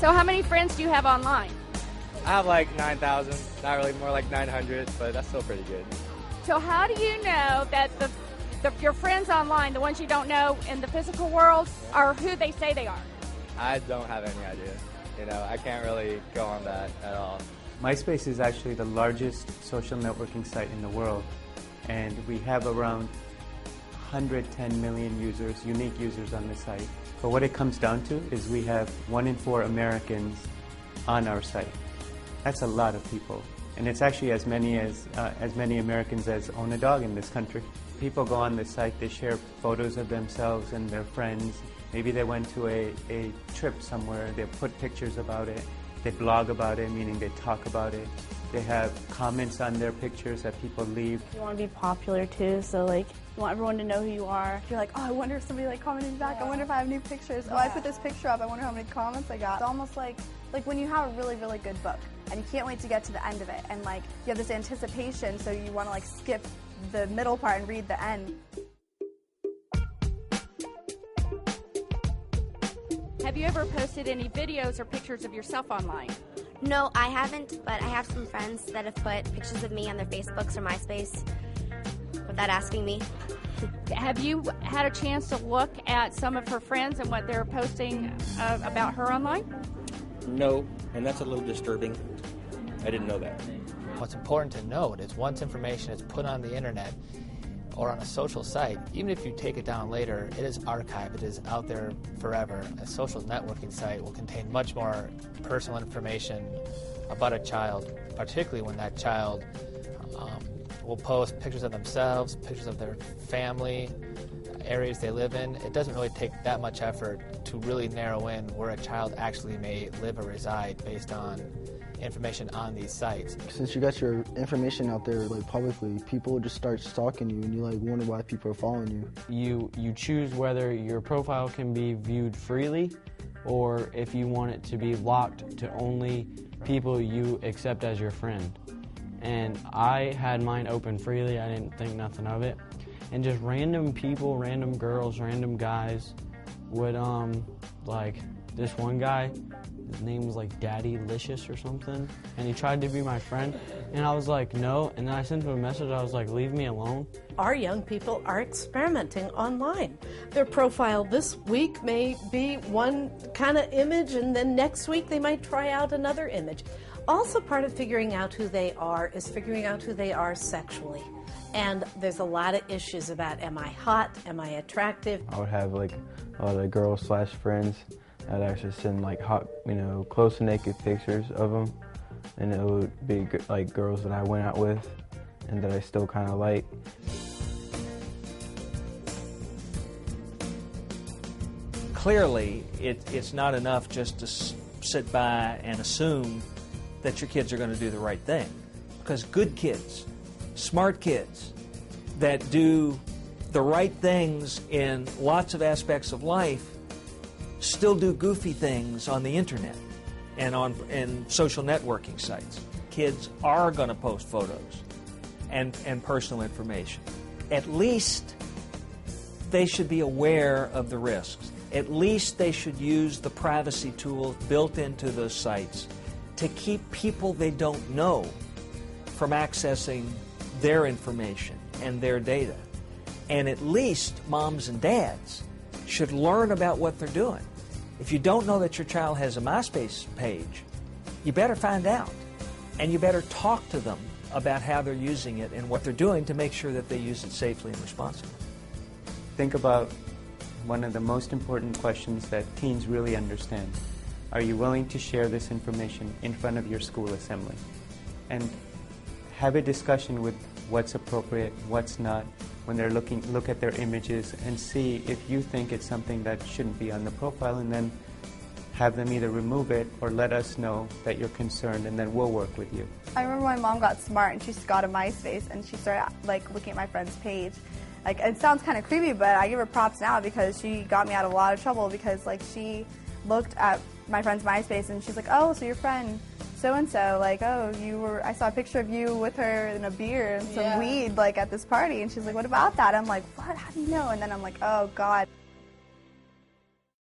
So how many friends do you have online? I have like 9,000, not really, more like 900, but that's still pretty good. So how do you know that your friends online, the ones you don't know in the physical world, are who they say they are? I don't have any idea. You know, I can't really go on that at all. MySpace is actually the largest social networking site in the world, and we have around 110 million users, unique users on the site. But what it comes down to is we have 1 in 4 Americans on our site. That's a lot of people, and it's actually as many Americans as own a dog in this country. People go on this site, they share photos of themselves and their friends. Maybe they went to a trip somewhere, they put pictures about it. They blog about it, meaning they talk about it. They have comments on their pictures that people leave. You want to be popular too, so like you want everyone to know who you are. You're like, oh, I wonder if somebody commented back. I wonder if I have new pictures. Oh, I put this picture up. I wonder how many comments I got. It's almost like when you have a really, really good book and you can't wait to get to the end of it, and like you have this anticipation, so you want to like skip the middle part and read the end. Have you ever posted any videos or pictures of yourself online? No, I haven't, but I have some friends that have put pictures of me on their Facebooks or MySpace without asking me. Have you had a chance to look at some of her friends and what they're posting about her online? No, and that's a little disturbing. I didn't know that. What's important to note is once information is put on the internet or on a social site, even if you take it down later, it is archived, it is out there forever. A social networking site will contain much more personal information about a child, particularly when that child will post pictures of themselves, pictures of their family, areas they live in. It doesn't really take that much effort to really narrow in where a child actually may live or reside based on information on these sites. Since you got your information out there like publicly, people just start stalking you and you like wonder why people are following you. You choose whether your profile can be viewed freely or if you want it to be locked to only people you accept as your friend. And I had mine open freely, I didn't think nothing of it. And just random people, random girls, random guys would like this one guy, his name was like Daddy Licious or something, and he tried to be my friend, and I was like, no, and then I sent him a message, I was like, leave me alone. Our young people are experimenting online. Their profile this week may be one kind of image, and then next week they might try out another image. Also part of figuring out who they are is figuring out who they are sexually. And there's a lot of issues about, am I hot, am I attractive? I would have like a lot of girls/friends. I'd actually send like hot, close to naked pictures of them, and it would be like girls that I went out with and that I still kind of like. Clearly, it's not enough just to sit by and assume that your kids are going to do the right thing, because good kids, smart kids that do the right things in lots of aspects of life still do goofy things on the internet and in social networking sites. Kids are going to post photos and personal information. At least they should be aware of the risks. At least they should use the privacy tools built into those sites to keep people they don't know from accessing their information and their data. And at least moms and dads should learn about what they're doing. If you don't know that your child has a MySpace page, you better find out. And you better talk to them about how they're using it and what they're doing to make sure that they use it safely and responsibly. Think about one of the most important questions that teens really understand. Are you willing to share this information in front of your school assembly? And have a discussion with what's appropriate, what's not, when they're look at their images and see if you think it's something that shouldn't be on the profile, and then have them either remove it or let us know that you're concerned, and then we'll work with you. I remember my mom got smart and she got a MySpace and she started like looking at my friend's page. Like, it sounds kind of creepy, but I give her props now because she got me out of a lot of trouble, because like she looked at my friend's MySpace and she's like, oh, so your friend so-and-so, like, oh, I saw a picture of you with her in a beer and some weed, like, at this party. And she's like, what about that? I'm like, what? How do you know? And then I'm like, oh, God.